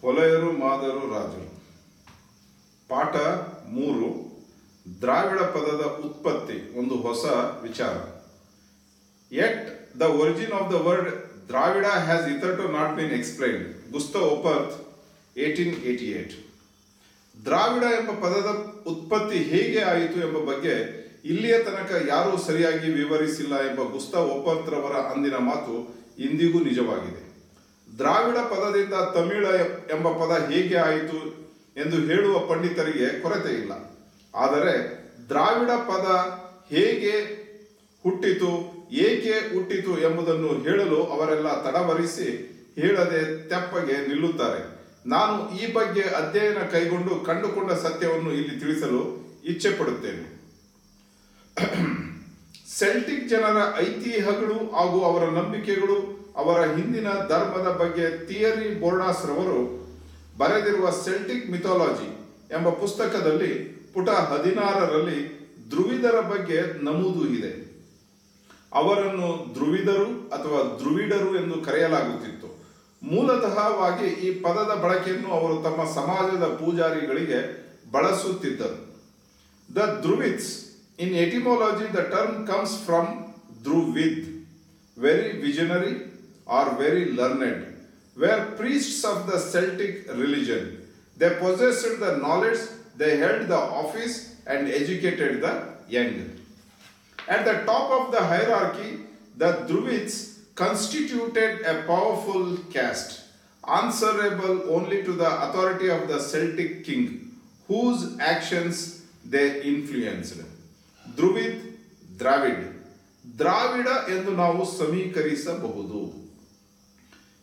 ಹೊಲೆಯರು ಮಾದರು ರಾಜರು. ಪಾಠ 3. ದ್ರಾವಿಡ ಪದದ ಉತ್ಪತ್ತಿ ಒಂದು ಹೊಸ ವಿಚಾರ. Yet the origin of the word Dravida has hitherto not been explained. Gustave ಒಪರ್ತ್ 1888. ದ್ರಾವಿಡ ಎಂಬ ಪದದ ಉತ್ಪತ್ತಿ ಹೇಗೆ ಆಯಿತು ಎಂಬ ಬಗ್ಗೆ ಇಲ್ಲಿಯ ತನಕ ಯಾರೂ ಸರಿಯಾಗಿ ವಿವರಿಸಿಲ್ಲ ಎಂಬ ಗುಸ್ತಾವ್ ಒಪರ್ತ್ ರವರ ಅಂದಿನ ಮಾತು ಇಂದಿಗೂ ನಿಜವಾಗಿದೆ. ದ್ರಾವಿಡ ಪದದಿಂದ ತಮಿಳ ಎಂಬ ಪದ ಹೇಗೆ ಆಯಿತು ಎಂದು ಹೇಳುವ ಪಂಡಿತರಿಗೆ ಕೊರತೆ ಇಲ್ಲ. ಆದರೆ ದ್ರಾವಿಡ ಪದ ಹೇಗೆ ಹುಟ್ಟಿತು, ಏಕೆ ಹುಟ್ಟಿತು ಎಂಬುದನ್ನು ಹೇಳಲು ಅವರೆಲ್ಲ ತಡವರಿಸಿ ಹೇಳದೆ ತೆಪ್ಪಗೆ ನಿಲ್ಲುತ್ತಾರೆ. ನಾನು ಈ ಬಗ್ಗೆ ಅಧ್ಯಯನ ಕೈಗೊಂಡು ಕಂಡುಕೊಂಡ ಸತ್ಯವನ್ನು ಇಲ್ಲಿ ತಿಳಿಸಲು ಇಚ್ಛೆ ಪಡುತ್ತೇನೆ. ಸೆಲ್ಟಿಕ್ ಜನರ ಐತಿಹ್ಯಗಳು ಹಾಗೂ ಅವರ ನಂಬಿಕೆಗಳು, ಅವರ ಹಿಂದಿನ ಧರ್ಮದ ಬಗ್ಗೆ ಥಿಯರಿ ಬೋರ್ಡಾಸ್ ರವರು ಬರೆದಿರುವ ಸೆಲ್ಟಿಕ್ ಮಿಥಾಲಜಿ ಎಂಬ ಪುಸ್ತಕದಲ್ಲಿ ಪುಟ 16ರಲ್ಲಿ ಧ್ರುವಿದರ ಬಗ್ಗೆ ನಮೂದು ಇದೆ. ಅವರನ್ನು ಧ್ರುವಿದರು ಅಥವಾ ಧ್ರುವಿಡರು ಎಂದು ಕರೆಯಲಾಗುತ್ತಿತ್ತು. ಮೂಲತಃವಾಗಿ ಈ ಪದದ ಬಳಕೆಯನ್ನು ಅವರು ತಮ್ಮ ಸಮಾಜದ ಪೂಜಾರಿಗಳಿಗೆ ಬಳಸುತ್ತಿದ್ದರು. The druids, in etymology the term comes from Druvid, very visionary or very learned, were priests of the Celtic religion. They possessed the knowledge, they held the office and educated the young. At the top of the hierarchy, the Druids constituted a powerful caste, answerable only to the authority of the Celtic king, whose actions they influenced. Druid, Dravid, Dravida ಎಂದು ನಾವು ಸಮೀಕರಿಸಬಹುದು.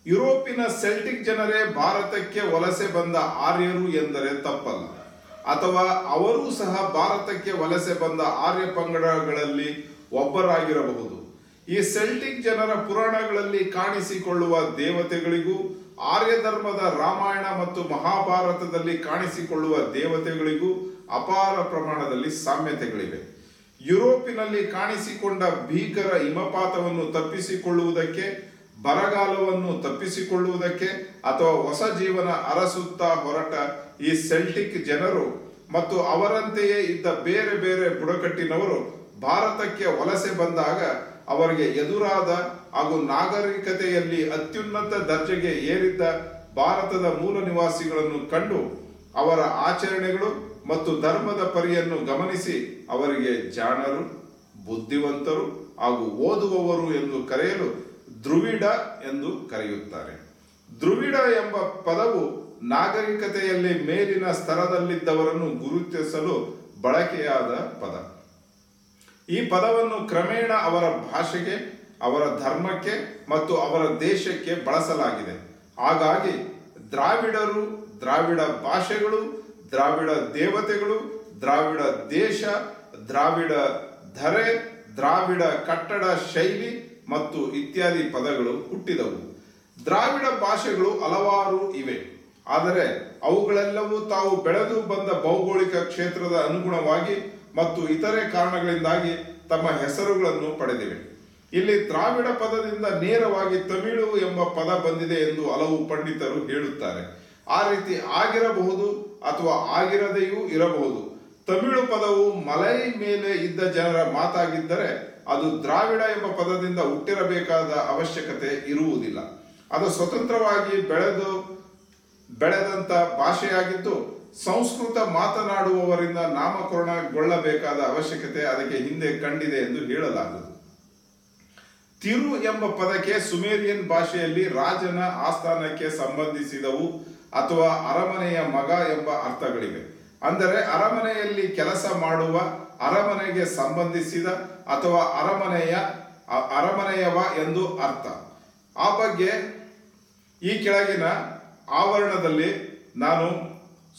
ಯುರೋಪಿನ Celtic ಜನರೇ ಭಾರತಕ್ಕೆ ವಲಸೆ ಬಂದ ಆರ್ಯರು ಎಂದರೆ ತಪ್ಪಲ್ಲ. ಅಥವಾ ಅವರೂ ಸಹ ಭಾರತಕ್ಕೆ ವಲಸೆ ಬಂದ ಆರ್ಯ ಪಂಗಡಗಳಲ್ಲಿ ಒಬ್ಬರಾಗಿರಬಹುದು. ಈ ಸೆಲ್ಟಿಕ್ ಜನರ ಪುರಾಣಗಳಲ್ಲಿ ಕಾಣಿಸಿಕೊಳ್ಳುವ ದೇವತೆಗಳಿಗೂ ಆರ್ಯ ಧರ್ಮದ ರಾಮಾಯಣ ಮತ್ತು ಮಹಾಭಾರತದಲ್ಲಿ ಕಾಣಿಸಿಕೊಳ್ಳುವ ದೇವತೆಗಳಿಗೂ ಅಪಾರ ಪ್ರಮಾಣದಲ್ಲಿ ಸಾಮ್ಯತೆಗಳಿವೆ. ಯುರೋಪಿನಲ್ಲಿ ಕಾಣಿಸಿಕೊಂಡ ಭೀಕರ ಹಿಮಪಾತವನ್ನು ತಪ್ಪಿಸಿಕೊಳ್ಳುವುದಕ್ಕೆ, ಬರಗಾಲವನ್ನು ತಪ್ಪಿಸಿಕೊಳ್ಳುವುದಕ್ಕೆ ಅಥವಾ ಹೊಸ ಜೀವನ ಅರಸುತ್ತಾ ಹೊರಟ ಈ ಸೆಲ್ಟಿಕ್ ಜನರು ಮತ್ತು ಅವರಂತೆಯೇ ಇದ್ದ ಬೇರೆ ಬೇರೆ ಬುಡಕಟ್ಟಿನವರು ಭಾರತಕ್ಕೆ ವಲಸೆ ಬಂದಾಗ ಅವರಿಗೆ ಎದುರಾದ ಹಾಗೂ ನಾಗರಿಕತೆಯಲ್ಲಿ ಅತ್ಯುನ್ನತ ದರ್ಜೆಗೆ ಏರಿದ್ದ ಭಾರತದ ಮೂಲ ನಿವಾಸಿಗಳನ್ನು ಕಂಡು ಅವರ ಆಚರಣೆಗಳು ಮತ್ತು ಧರ್ಮದ ಪರಿಯನ್ನು ಗಮನಿಸಿ ಅವರಿಗೆ ಜಾಣರು, ಬುದ್ಧಿವಂತರು ಹಾಗೂ ಓದುವವರು ಎಂದು ಕರೆಯಲು ಧ್ರುವಿಡ ಎಂದು ಕರೆಯುತ್ತಾರೆ. ಧ್ರುವಿಡ ಎಂಬ ಪದವು ನಾಗರಿಕತೆಯಲ್ಲಿ ಮೇಲಿನ ಸ್ತರದಲ್ಲಿದ್ದವರನ್ನು ಗುರುತಿಸಲು ಬಳಕೆಯಾದ ಪದ. ಈ ಪದವನ್ನು ಕ್ರಮೇಣ ಅವರ ಭಾಷೆಗೆ, ಅವರ ಧರ್ಮಕ್ಕೆ ಮತ್ತು ಅವರ ದೇಶಕ್ಕೆ ಬಳಸಲಾಗಿದೆ. ಹಾಗಾಗಿ ದ್ರಾವಿಡರು, ದ್ರಾವಿಡ ಭಾಷೆಗಳು, ದ್ರಾವಿಡ ದೇವತೆಗಳು, ದ್ರಾವಿಡ ದೇಶ, ದ್ರಾವಿಡ ಧರೆ, ದ್ರಾವಿಡ ಕಟ್ಟಡ ಶೈಲಿ ಮತ್ತು ಇತ್ಯಾದಿ ಪದಗಳು ಹುಟ್ಟಿದವು. ದ್ರಾವಿಡ ಭಾಷೆಗಳು ಹಲವಾರು ಇವೆ. ಆದರೆ ಅವುಗಳೆಲ್ಲವೂ ತಾವು ಬೆಳೆದು ಬಂದ ಭೌಗೋಳಿಕ ಕ್ಷೇತ್ರದ ಅನುಗುಣವಾಗಿ ಮತ್ತು ಇತರೆ ಕಾರಣಗಳಿಂದಾಗಿ ತಮ್ಮ ಹೆಸರುಗಳನ್ನು ಪಡೆದಿವೆ. ಇಲ್ಲಿ ದ್ರಾವಿಡ ಪದದಿಂದ ನೇರವಾಗಿ ತಮಿಳು ಎಂಬ ಪದ ಬಂದಿದೆ ಎಂದು ಹಲವು ಪಂಡಿತರು ಹೇಳುತ್ತಾರೆ. ಆ ರೀತಿ ಆಗಿರಬಹುದು ಅಥವಾ ಆಗಿರದೆಯೂ ಇರಬಹುದು. ತಮಿಳು ಪದವು ಮಲೈ ಮೇಲೆ ಇದ್ದ ಜನರ ಮಾತಾಗಿದ್ದರೆ ಅದು ದ್ರಾವಿಡ ಎಂಬ ಪದದಿಂದ ಹುಟ್ಟಿರಬೇಕಾದ ಅವಶ್ಯಕತೆ ಇರುವುದಿಲ್ಲ. ಅದು ಸ್ವತಂತ್ರವಾಗಿ ಬೆಳೆದಂತ ಭಾಷೆಯಾಗಿದ್ದು ಸಂಸ್ಕೃತ ಮಾತನಾಡುವವರಿಂದ ನಾಮಕರಣಗೊಳ್ಳಬೇಕಾದ ಅವಶ್ಯಕತೆ ಅದಕ್ಕೆ ಹಿಂದೆ ಕಂಡಿದೆ ಎಂದು ಹೇಳಲಾಗುವುದು. ತಿರು ಎಂಬ ಪದಕ್ಕೆ ಸುಮೇರಿಯನ್ ಭಾಷೆಯಲ್ಲಿ ರಾಜನ ಆಸ್ಥಾನಕ್ಕೆ ಸಂಬಂಧಿಸಿದವು ಅಥವಾ ಅರಮನೆಯ ಮಗ ಎಂಬ ಅರ್ಥಗಳಿವೆ. ಅಂದರೆ ಅರಮನೆಯಲ್ಲಿ ಕೆಲಸ ಮಾಡುವ, ಅರಮನೆಗೆ ಸಂಬಂಧಿಸಿದ ಅಥವಾ ಅರಮನೆಯವ ಎಂದು ಅರ್ಥ. ಆ ಬಗ್ಗೆ ಈ ಕೆಳಗಿನ ಆವರಣದಲ್ಲಿ ನಾನು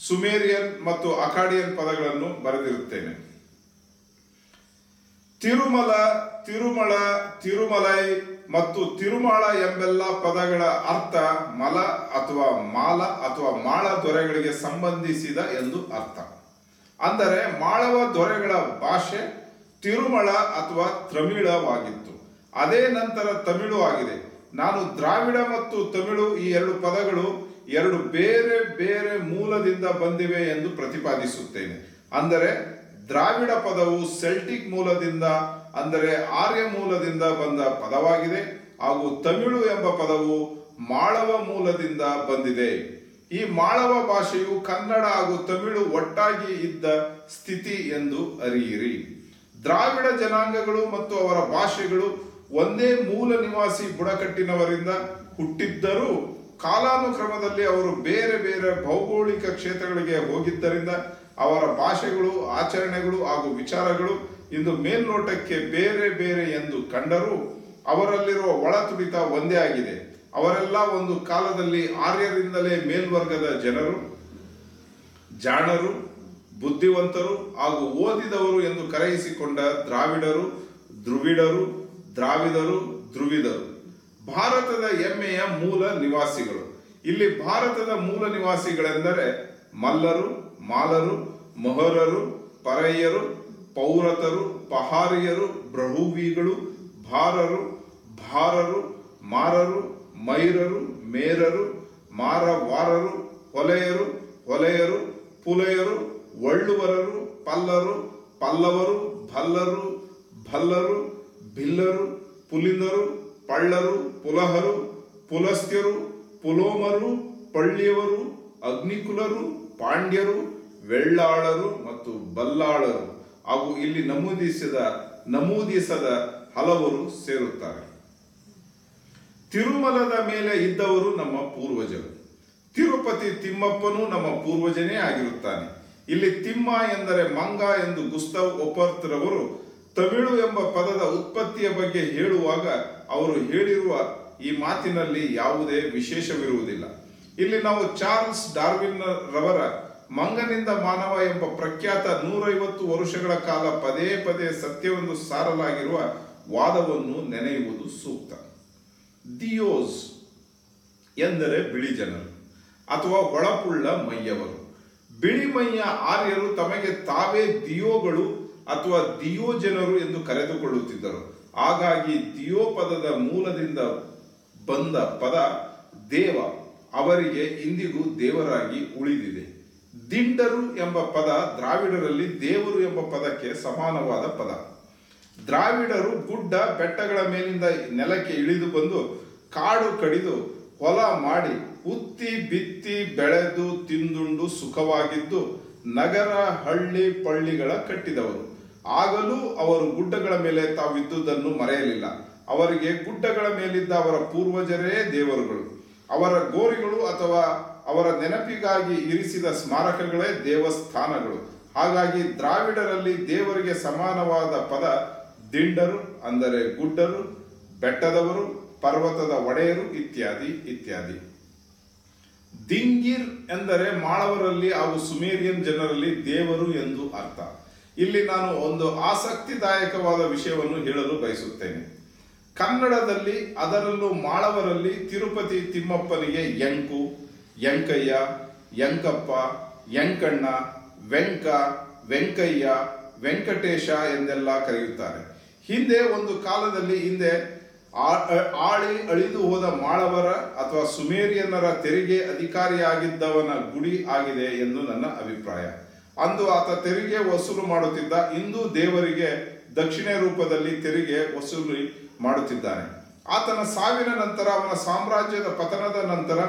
ಸುಮೇರಿಯನ್ ಮತ್ತು ಅಕಾಡಿಯನ್ ಪದಗಳನ್ನು ಬರೆದಿರುತ್ತೇನೆ. ತಿರುಮಲ, ತಿರುಮಳ, ತಿರುಮಲೈ ಮತ್ತು ತಿರುಮಾಳ ಎಂಬೆಲ್ಲ ಪದಗಳ ಅರ್ಥ ಮಲ ಅಥವಾ ಮಾಲ ಅಥವಾ ಮಾಳ ದೊರೆಗಳಿಗೆ ಸಂಬಂಧಿಸಿದ ಎಂದು ಅರ್ಥ. ಅಂದರೆ ಮಾಳವ ದೊರೆಗಳ ಭಾಷೆ ತಿರುಮಳ ಅಥವಾ ತಮಿಳವಾಗಿತ್ತು. ಅದೇ ನಂತರ ತಮಿಳು ಆಗಿದೆ. ನಾನು ದ್ರಾವಿಡ ಮತ್ತು ತಮಿಳು ಈ ಎರಡು ಪದಗಳು ಎರಡು ಬೇರೆ ಬೇರೆ ಮೂಲದಿಂದ ಬಂದಿವೆ ಎಂದು ಪ್ರತಿಪಾದಿಸುತ್ತೇನೆ. ಅಂದರೆ ದ್ರಾವಿಡ ಪದವು ಸೆಲ್ಟಿಕ್ ಮೂಲದಿಂದ ಅಂದರೆ ಆರ್ಯ ಮೂಲದಿಂದ ಬಂದ ಪದವಾಗಿದೆ, ಹಾಗೂ ತಮಿಳು ಎಂಬ ಪದವು ಮಾಳವ ಮೂಲದಿಂದ ಬಂದಿದೆ. ಈ ಮಾಳವ ಭಾಷೆಯು ಕನ್ನಡ ಹಾಗೂ ತಮಿಳು ಒಟ್ಟಾಗಿ ಇದ್ದ ಸ್ಥಿತಿ ಎಂದು ಅರಿಯಿರಿ. ದ್ರಾವಿಡ ಜನಾಂಗಗಳು ಮತ್ತು ಅವರ ಭಾಷೆಗಳು ಒಂದೇ ಮೂಲ ನಿವಾಸಿ ಬುಡಕಟ್ಟಿನವರಿಂದ ಹುಟ್ಟಿದ್ದರೂ ಕಾಲಾನುಕ್ರಮದಲ್ಲಿ ಅವರು ಬೇರೆ ಬೇರೆ ಭೌಗೋಳಿಕ ಕ್ಷೇತ್ರಗಳಿಗೆ ಹೋಗಿದ್ದರಿಂದ ಅವರ ಭಾಷೆಗಳು, ಆಚರಣೆಗಳು ಹಾಗೂ ವಿಚಾರಗಳು ಇಂದು ಮೇಲ್ನೋಟಕ್ಕೆ ಬೇರೆ ಬೇರೆ ಎಂದು ಕಂಡರೂ ಅವರಲ್ಲಿರುವ ಒಳತುಡಿತ ಒಂದೇ ಆಗಿದೆ. ಅವರೆಲ್ಲ ಒಂದು ಕಾಲದಲ್ಲಿ ಆರ್ಯರಿಂದಲೇ ಮೇಲ್ವರ್ಗದ ಜನರು, ಜಾಣರು, ಬುದ್ಧಿವಂತರು ಹಾಗೂ ಓದಿದವರು ಎಂದು ಕರೆಯಿಸಿಕೊಂಡ ದ್ರಾವಿಡರು, ಧ್ರುವಿಡರು, ದ್ರಾವಿಡರು, ಧ್ರುವಿದರು ಭಾರತದ ಹೆಮ್ಮೆಯ ಮೂಲ ನಿವಾಸಿಗಳು. ಇಲ್ಲಿ ಭಾರತದ ಮೂಲ ನಿವಾಸಿಗಳೆಂದರೆ ಮಲ್ಲರು, ಮಾಲರು, ಮೊಹರರು, ಪರಯ್ಯರು, ಪೌರತರು, ಪಹಾರಿಯರು, ಬ್ರಹುವಿಗಳು, ಭಾರರು, ಭಾರರು, ಮಾರರು, ಮೈರರು, ಮೇರರು, ಮಾರವಾರರು, ಹೊಲೆಯರು, ಹೊಲೆಯರು, ಪುಲೆಯರು, ಒಳ್ಳುವರರು, ಪಲ್ಲರು, ಪಲ್ಲವರು, ಭಲ್ಲರು, ಭಲ್ಲರು, ಬಿಲ್ಲರು, ಪುಲಿಂದರು, ಪಳ್ಳರು, ಪುಲಹರು, ಪುಲಸ್ತ್ಯರು, ಪುಲೋಮರು, ಪಳ್ಳಿಯವರು, ಅಗ್ನಿಕುಲರು, ಪಾಂಡ್ಯರು, ವೆಳ್ಳಾಳರು ಮತ್ತು ಬಲ್ಲಾಳರು ಹಾಗೂ ಇಲ್ಲಿ ನಮೂದಿಸದ ಹಲವರು ಸೇರುತ್ತಾರೆ. ತಿರುಮಲದ ಮೇಲೆ ಇದ್ದವರು ನಮ್ಮ ಪೂರ್ವಜರು. ತಿರುಪತಿ ತಿಮ್ಮಪ್ಪನು ನಮ್ಮ ಪೂರ್ವಜನೇ ಆಗಿರುತ್ತಾನೆ. ಇಲ್ಲಿ ತಿಮ್ಮ ಎಂದರೆ ಮಂಗ ಎಂದು ಗುಸ್ತವ್ ಒಪರ್ತ್ ರವರು ತಮಿಳು ಎಂಬ ಪದದ ಉತ್ಪತ್ತಿಯ ಬಗ್ಗೆ ಹೇಳುವಾಗ ಅವರು ಹೇಳಿರುವ ಈ ಮಾತಿನಲ್ಲಿ ಯಾವುದೇ ವಿಶೇಷವಿರುವುದಿಲ್ಲ. ಇಲ್ಲಿ ನಾವು ಚಾರ್ಲ್ಸ್ ಡಾರ್ವಿನ್ ರವರ ಮಂಗನಿಂದ ಮಾನವ ಎಂಬ ಪ್ರಖ್ಯಾತ 150 ವರುಷಗಳ ಕಾಲ ಪದೇ ಪದೇ ಸತ್ಯವೆಂದು ಸಾರಲಾಗಿರುವ ವಾದವನ್ನು ನೆನೆಯುವುದು ಸೂಕ್ತ. ದಿಯೋಸ್ ಎಂದರೆ ಬಿಳಿ ಜನರು ಅಥವಾ ಹೊಳಪುಳ್ಳ ಮೈಯವರು. ಬಿಳಿ ಮೈಯ ಆರ್ಯರು ತಮಗೆ ತಾವೇ ದಿಯೋಗಳು ಅಥವಾ ದಿಯೋ ಜನರು ಎಂದು ಕರೆದುಕೊಳ್ಳುತ್ತಿದ್ದರು. ಹಾಗಾಗಿ ದಿಯೋ ಪದದ ಮೂಲದಿಂದ ಬಂದ ಪದ ದೇವ ಅವರಿಗೆ ಇಂದಿಗೂ ದೇವರಾಗಿ ಉಳಿದಿದೆ. ದಿಂಡರು ಎಂಬ ಪದ ದ್ರಾವಿಡರಲ್ಲಿ ದೇವರು ಎಂಬ ಪದಕ್ಕೆ ಸಮಾನವಾದ ಪದ. ದ್ರಾವಿಡರು ಗುಡ್ಡ ಬೆಟ್ಟಗಳ ಮೇಲಿಂದ ನೆಲಕ್ಕೆ ಇಳಿದು ಬಂದು ಕಾಡು ಕಡಿದು ಹೊಲ ಮಾಡಿ ಉತ್ತಿ ಬಿತ್ತಿ ಬೆಳೆದು ತಿಂದುಂಡು ಸುಖವಾಗಿದ್ದು ನಗರ ಹಳ್ಳಿ ಪಳ್ಳಿಗಳ ಕಟ್ಟಿದವರು. ಆಗಲೂ ಅವರು ಗುಡ್ಡಗಳ ಮೇಲೆ ತಾವಿದ್ದುದನ್ನು ಮರೆಯಲಿಲ್ಲ. ಅವರಿಗೆ ಗುಡ್ಡಗಳ ಮೇಲಿದ್ದ ಅವರ ಪೂರ್ವಜರೇ ದೇವರುಗಳು. ಅವರ ಗೋರಿಗಳು ಅಥವಾ ಅವರ ನೆನಪಿಗಾಗಿ ಇರಿಸಿದ ಸ್ಮಾರಕಗಳೇ ದೇವಸ್ಥಾನಗಳು. ಹಾಗಾಗಿ ದ್ರಾವಿಡರಲ್ಲಿ ದೇವರಿಗೆ ಸಮಾನವಾದ ಪದ ದಿಂಡರು ಅಂದರೆ ಗುಡ್ಡರು, ಬೆಟ್ಟದವರು, ಪರ್ವತದ ಒಡೆಯರು ಇತ್ಯಾದಿ ಇತ್ಯಾದಿ. ದಿಂಗಿರ್ ಎಂದರೆ ಮಾಳವರಲ್ಲಿ ಹಾಗೂ ಸುಮೇರಿಯನ್ ಜನರಲ್ಲಿ ದೇವರು ಎಂದು ಅರ್ಥ. ಇಲ್ಲಿ ನಾನು ಒಂದು ಆಸಕ್ತಿದಾಯಕವಾದ ವಿಷಯವನ್ನು ಹೇಳಲು ಬಯಸುತ್ತೇನೆ. ಕನ್ನಡದಲ್ಲಿ ಅದರಲ್ಲೂ ಮಾಳವರಲ್ಲಿ ತಿರುಪತಿ ತಿಮ್ಮಪ್ಪನಿಗೆ ಎಂಕು, ಎಂಕಯ್ಯ, ಎಂಕಪ್ಪ, ಎಂಕಣ್ಣ, ವೆಂಕ, ವೆಂಕಯ್ಯ, ವೆಂಕಟೇಶ ಎಂದೆಲ್ಲ ಕರೆಯುತ್ತಾರೆ. ಹಿಂದೆ ಒಂದು ಕಾಲದಲ್ಲಿ ಆಳಿ ಅಳಿದು ಹೋದ ಮಾಳವರ ಅಥವಾ ಸುಮೇರಿಯನ್ನರ ತೆರಿಗೆ ಅಧಿಕಾರಿಯಾಗಿದ್ದವನ ಗುಡಿ ಆಗಿದೆ ಎಂದು ನನ್ನ ಅಭಿಪ್ರಾಯ. ಅಂದು ಆತ ತೆರಿಗೆ ವಸೂಲು ಮಾಡುತ್ತಿದ್ದ. ಇಂದು ದೇವರಿಗೆ ದಕ್ಷಿಣೆ ರೂಪದಲ್ಲಿ ತೆರಿಗೆ ವಸೂಲಿ ಮಾಡುತ್ತಿದ್ದಾನೆ. ಆತನ ಸಾವಿನ ನಂತರ ಅವನ ಸಾಮ್ರಾಜ್ಯದ ಪತನದ ನಂತರ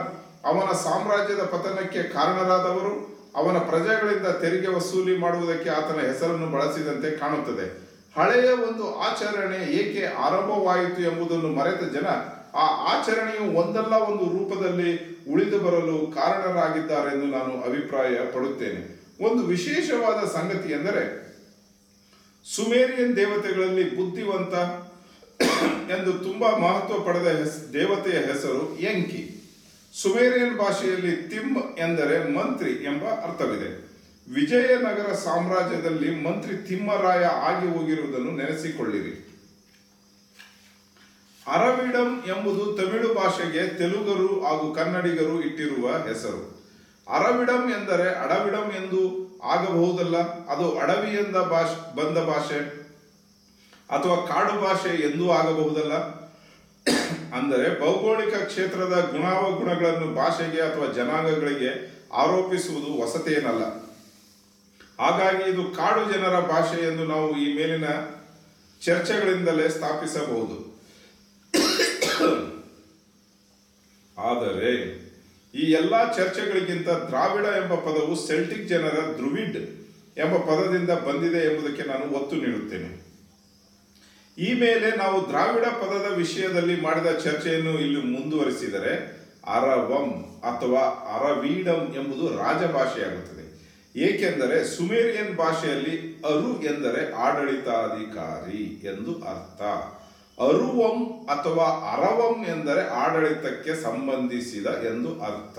ಅವನ ಸಾಮ್ರಾಜ್ಯದ ಪತನಕ್ಕೆ ಕಾರಣರಾದವರು ಅವನ ಪ್ರಜೆಗಳಿಂದ ತೆರಿಗೆ ವಸೂಲಿ ಮಾಡುವುದಕ್ಕೆ ಆತನ ಹೆಸರನ್ನು ಬಳಸಿದಂತೆ ಕಾಣುತ್ತದೆ. ಹಳೆಯ ಒಂದು ಆಚರಣೆ ಏಕೆ ಆರಂಭವಾಯಿತು ಎಂಬುದನ್ನು ಮರೆತ ಜನ ಆ ಆಚರಣೆಯು ಒಂದಲ್ಲ ಒಂದು ರೂಪದಲ್ಲಿ ಉಳಿದು ಬರಲು ಕಾರಣರಾಗಿದ್ದಾರೆಂದು ನಾನು ಅಭಿಪ್ರಾಯ ಪಡುತ್ತೇನೆ. ಒಂದು ವಿಶೇಷವಾದ ಸಂಗತಿ ಎಂದರೆ ಸುಮೇರಿಯನ್ ದೇವತೆಗಳಲ್ಲಿ ಬುದ್ಧಿವಂತ ಎಂದು ತುಂಬಾ ಮಹತ್ವ ಪಡೆದ ದೇವತೆಯ ಹೆಸರು ಎಂಕಿ. ಸುಮೇರಿಯನ್ ಭಾಷೆಯಲ್ಲಿ ತಿಮ್ ಎಂದರೆ ಮಂತ್ರಿ ಎಂಬ ಅರ್ಥವಿದೆ. ವಿಜಯನಗರ ಸಾಮ್ರಾಜ್ಯದಲ್ಲಿ ಮಂತ್ರಿ ತಿಮ್ಮರಾಯ ಆಗಿ ಹೋಗಿರುವುದನ್ನು ನೆನೆಸಿಕೊಳ್ಳಿರಿ. ಅರವಿಡಂ ಎಂಬುದು ತಮಿಳು ಭಾಷೆಗೆ ತೆಲುಗರು ಹಾಗೂ ಕನ್ನಡಿಗರು ಇಟ್ಟಿರುವ ಹೆಸರು. ಅರವಿಡಂ ಎಂದರೆ ಅಡವಿಡಂ ಎಂದು ಆಗಬಹುದಲ್ಲ. ಅದು ಅಡವಿಯಿಂದ ಬಂದ ಭಾಷೆ ಅಥವಾ ಕಾಡು ಭಾಷೆ ಎಂದೂ ಆಗಬಹುದಲ್ಲ. ಅಂದರೆ ಭೌಗೋಳಿಕ ಕ್ಷೇತ್ರದ ಗುಣಾವಗುಣಗಳನ್ನು ಭಾಷೆಗೆ ಅಥವಾ ಜನಾಂಗಗಳಿಗೆ ಆರೋಪಿಸುವುದು ಹೊಸತೇನಲ್ಲ. ಹಾಗಾಗಿ ಇದು ಕಾಡು ಜನರ ಭಾಷೆ ಎಂದು ನಾವು ಈ ಮೇಲಿನ ಚರ್ಚೆಗಳಿಂದಲೇ ಸ್ಥಾಪಿಸಬಹುದು. ಆದರೆ ಈ ಎಲ್ಲ ಚರ್ಚೆಗಳಿಗಿಂತ ದ್ರಾವಿಡ ಎಂಬ ಪದವು ಸೆಲ್ಟಿಕ್ ಜನರ ಧ್ರುವಿಡ್ ಎಂಬ ಪದದಿಂದ ಬಂದಿದೆ ಎಂಬುದಕ್ಕೆ ನಾನು ಒತ್ತು ನೀಡುತ್ತೇನೆ. ಈ ಮೇಲೆ ನಾವು ದ್ರಾವಿಡ ಪದದ ವಿಷಯದಲ್ಲಿ ಮಾಡಿದ ಚರ್ಚೆಯನ್ನು ಇಲ್ಲಿ ಮುಂದುವರಿಸಿದರೆ ಅರವಂ ಅಥವಾ ಅರವೀಡಂ ಎಂಬುದು ರಾಜಭಾಷೆಯಾಗುತ್ತದೆ. ಏಕೆಂದರೆ ಸುಮೇರಿಯನ್ ಭಾಷೆಯಲ್ಲಿ ಅರು ಎಂದರೆ ಆಡಳಿತಾಧಿಕಾರಿ ಎಂದು ಅರ್ಥ. ಅರುವಂ ಅಥವಾ ಅರವಂ ಎಂದರೆ ಆಡಳಿತಕ್ಕೆ ಸಂಬಂಧಿಸಿದ ಎಂದು ಅರ್ಥ.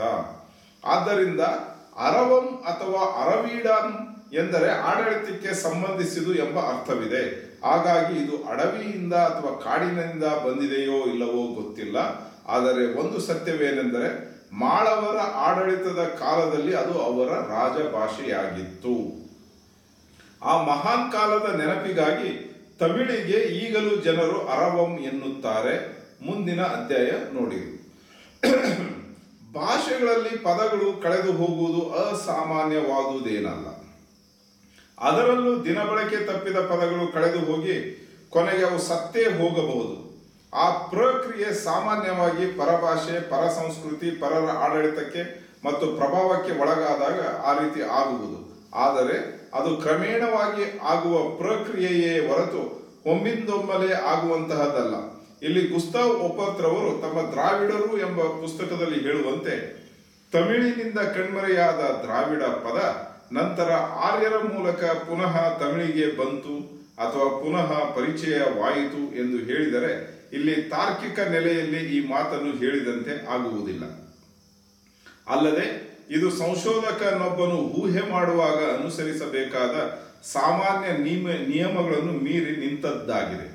ಆದ್ದರಿಂದ ಅರವಂ ಅಥವಾ ಅರವೀಡಂ ಎಂದರೆ ಆಡಳಿತಕ್ಕೆ ಸಂಬಂಧಿಸಿದು ಎಂಬ ಅರ್ಥವಿದೆ. ಹಾಗಾಗಿ ಇದು ಅಡವಿಯಿಂದ ಅಥವಾ ಕಾಡಿನಿಂದ ಬಂದಿದೆಯೋ ಇಲ್ಲವೋ ಗೊತ್ತಿಲ್ಲ. ಆದರೆ ಒಂದು ಸತ್ಯವೇನೆಂದರೆ ಮಾಳವರ ಆಡಳಿತದ ಕಾಲದಲ್ಲಿ ಅದು ಅವರ ರಾಜಭಾಷೆಯಾಗಿತ್ತು. ಆ ಮಹಾನ್ ಕಾಲದ ನೆನಪಿಗಾಗಿ ತಮಿಳಿಗೆ ಈಗಲೂ ಜನರು ಅರವಂ ಎನ್ನುತ್ತಾರೆ. ಮುಂದಿನ ಅಧ್ಯಾಯ ನೋಡಿ. ಭಾಷೆಗಳಲ್ಲಿ ಪದಗಳು ಕಳೆದು ಹೋಗುವುದು ಅಸಾಮಾನ್ಯವಾದುದೇನಲ್ಲ. ಅದರಲ್ಲೂ ದಿನಬಳಕೆ ತಪ್ಪಿದ ಪದಗಳು ಕಳೆದು ಹೋಗಿ ಕೊನೆಗೆ ಅವು ಸತ್ತೇ ಹೋಗಬಹುದು. ಆ ಪ್ರಕ್ರಿಯೆ ಸಾಮಾನ್ಯವಾಗಿ ಪರಭಾಷೆ, ಪರ ಸಂಸ್ಕೃತಿ, ಪರರ ಆಡಳಿತಕ್ಕೆ ಮತ್ತು ಪ್ರಭಾವಕ್ಕೆ ಒಳಗಾದಾಗ ಆ ರೀತಿ ಆಗುವುದು. ಆದರೆ ಅದು ಕ್ರಮೇಣವಾಗಿ ಆಗುವ ಪ್ರಕ್ರಿಯೆಯೇ ಹೊರತು ಒಮ್ಮಿಂದೊಮ್ಮೆಲೆ ಆಗುವಂತಹದ್ದಲ್ಲ. ಇಲ್ಲಿ ಗುಸ್ತಾವ್ ಒಪರ್ತ್ರವರು ತಮ್ಮ ದ್ರಾವಿಡರು ಎಂಬ ಪುಸ್ತಕದಲ್ಲಿ ಹೇಳುವಂತೆ ತಮಿಳಿನಿಂದ ಕಣ್ಮರೆಯಾದ ದ್ರಾವಿಡ ಪದ ನಂತರ ಆರ್ಯರ ಮೂಲಕ ಪುನಃ ತಮಿಳಿಗೆ ಬಂತು ಅಥವಾ ಪುನಃ ಪರಿಚಯವಾಯಿತು ಎಂದು ಹೇಳಿದರೆ ಇಲ್ಲಿ ತಾರ್ಕಿಕ ನೆಲೆಯಲ್ಲಿ ಈ ಮಾತನ್ನು ಹೇಳಿದಂತೆ ಆಗುವುದಿಲ್ಲ. ಅಲ್ಲದೆ ಇದು ಸಂಶೋಧಕನೊಬ್ಬನು ಊಹೆ ಮಾಡುವಾಗ ಅನುಸರಿಸಬೇಕಾದ ಸಾಮಾನ್ಯ ನಿಯಮಗಳನ್ನು ಮೀರಿ ನಿಂತದ್ದಾಗಿದೆ.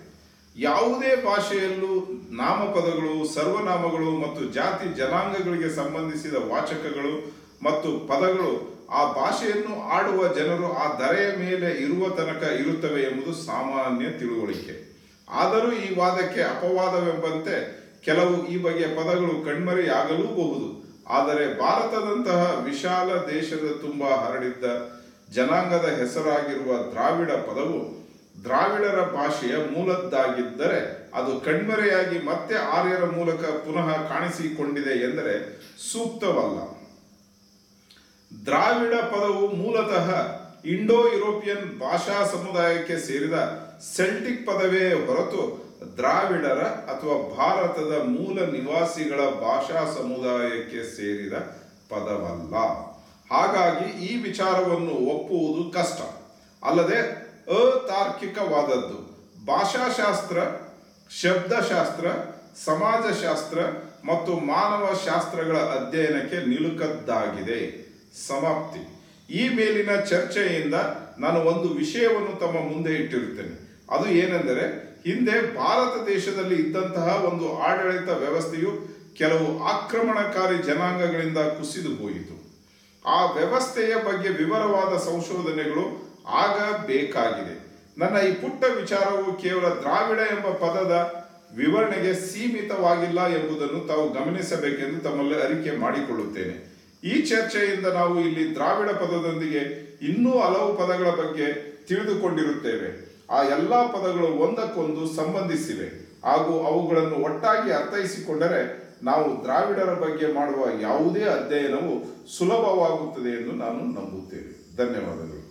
ಯಾವುದೇ ಭಾಷೆಯಲ್ಲೂ ನಾಮಪದಗಳು, ಸರ್ವನಾಮಗಳು ಮತ್ತು ಜಾತಿ ಜನಾಂಗಗಳಿಗೆ ಸಂಬಂಧಿಸಿದ ವಾಚಕಗಳು ಮತ್ತು ಪದಗಳು ಆ ಭಾಷೆಯನ್ನು ಆಡುವ ಜನರು ಆ ಧರೆಯ ಮೇಲೆ ಇರುವ ತನಕ ಇರುತ್ತವೆ ಎಂಬುದು ಸಾಮಾನ್ಯ ತಿಳುವಳಿಕೆ. ಆದರೂ ಈ ವಾದಕ್ಕೆ ಅಪವಾದವೆಂಬಂತೆ ಕೆಲವು ಈ ಬಗೆಯ ಪದಗಳು ಕಣ್ಮರೆಯಾಗಲೂಬಹುದು. ಆದರೆ ಭಾರತದಂತಹ ವಿಶಾಲ ದೇಶದ ತುಂಬ ಹರಡಿದ್ದ ಜನಾಂಗದ ಹೆಸರಾಗಿರುವ ದ್ರಾವಿಡ ಪದವು ದ್ರಾವಿಡರ ಭಾಷೆಯ ಮೂಲದ್ದಾಗಿದ್ದರೆ ಅದು ಕಣ್ಮರೆಯಾಗಿ ಮತ್ತೆ ಆರ್ಯರ ಮೂಲಕ ಪುನಃ ಕಾಣಿಸಿಕೊಂಡಿದೆ ಎಂದರೆ ಸೂಕ್ತವಲ್ಲ. ದ್ರಾವಿಡ ಪದವು ಮೂಲತಃ ಇಂಡೋ ಯುರೋಪಿಯನ್ ಭಾಷಾ ಸಮುದಾಯಕ್ಕೆ ಸೇರಿದ ಸೆಲ್ಟಿಕ್ ಪದವೇ ಹೊರತು ದ್ರಾವಿಡರ ಅಥವಾ ಭಾರತದ ಮೂಲ ನಿವಾಸಿಗಳ ಭಾಷಾ ಸಮುದಾಯಕ್ಕೆ ಸೇರಿದ ಪದವಲ್ಲ. ಹಾಗಾಗಿ ಈ ವಿಚಾರವನ್ನು ಒಪ್ಪುವುದು ಕಷ್ಟ, ಅಲ್ಲದೆ ಅತಾರ್ಕಿಕವಾದದ್ದು. ಭಾಷಾಶಾಸ್ತ್ರ, ಶಬ್ದಶಾಸ್ತ್ರ, ಸಮಾಜಶಾಸ್ತ್ರ ಮತ್ತು ಮಾನವ ಶಾಸ್ತ್ರಗಳ ಅಧ್ಯಯನಕ್ಕೆ ನಿಲುಕದ್ದಾಗಿದೆ. ಸಮಾಪ್ತಿ. ಈ ಮೇಲಿನ ಚರ್ಚೆಯಿಂದ ನಾನು ಒಂದು ವಿಷಯವನ್ನು ತಮ್ಮ ಮುಂದೆ ಇಟ್ಟಿರುತ್ತೇನೆ. ಅದು ಏನೆಂದರೆ, ಹಿಂದೆ ಭಾರತ ದೇಶದಲ್ಲಿ ಇದ್ದಂತಹ ಒಂದು ಆಡಳಿತ ವ್ಯವಸ್ಥೆಯು ಕೆಲವು ಆಕ್ರಮಣಕಾರಿ ಜನಾಂಗಗಳಿಂದ ಕುಸಿದು ಹೋಯಿತು. ಆ ವ್ಯವಸ್ಥೆಯ ಬಗ್ಗೆ ವಿವರವಾದ ಸಂಶೋಧನೆಗಳು ಆಗಬೇಕಾಗಿದೆ. ನನ್ನ ಈ ಪುಟ್ಟ ವಿಚಾರವು ಕೇವಲ ದ್ರಾವಿಡ ಎಂಬ ಪದದ ವಿವರಣೆಗೆ ಸೀಮಿತವಾಗಿಲ್ಲ ಎಂಬುದನ್ನು ತಾವು ಗಮನಿಸಬೇಕೆಂದು ತಮ್ಮಲ್ಲಿ ಅರಿಕೆ ಮಾಡಿಕೊಳ್ಳುತ್ತೇನೆ. ಈ ಚರ್ಚೆಯಿಂದ ನಾವು ಇಲ್ಲಿ ದ್ರಾವಿಡ ಪದದೊಂದಿಗೆ ಇನ್ನೂ ಹಲವು ಪದಗಳ ಬಗ್ಗೆ ತಿಳಿದುಕೊಂಡಿರುತ್ತೇವೆ. ಆ ಎಲ್ಲ ಪದಗಳು ಒಂದಕ್ಕೊಂದು ಸಂಬಂಧಿಸಿವೆ ಹಾಗೂ ಅವುಗಳನ್ನು ಒಟ್ಟಾಗಿ ಅರ್ಥೈಸಿಕೊಂಡರೆ ನಾವು ದ್ರಾವಿಡರ ಬಗ್ಗೆ ಮಾಡುವ ಯಾವುದೇ ಅಧ್ಯಯನವು ಸುಲಭವಾಗುತ್ತದೆ ಎಂದು ನಾನು ನಂಬುತ್ತೇನೆ. ಧನ್ಯವಾದಗಳು.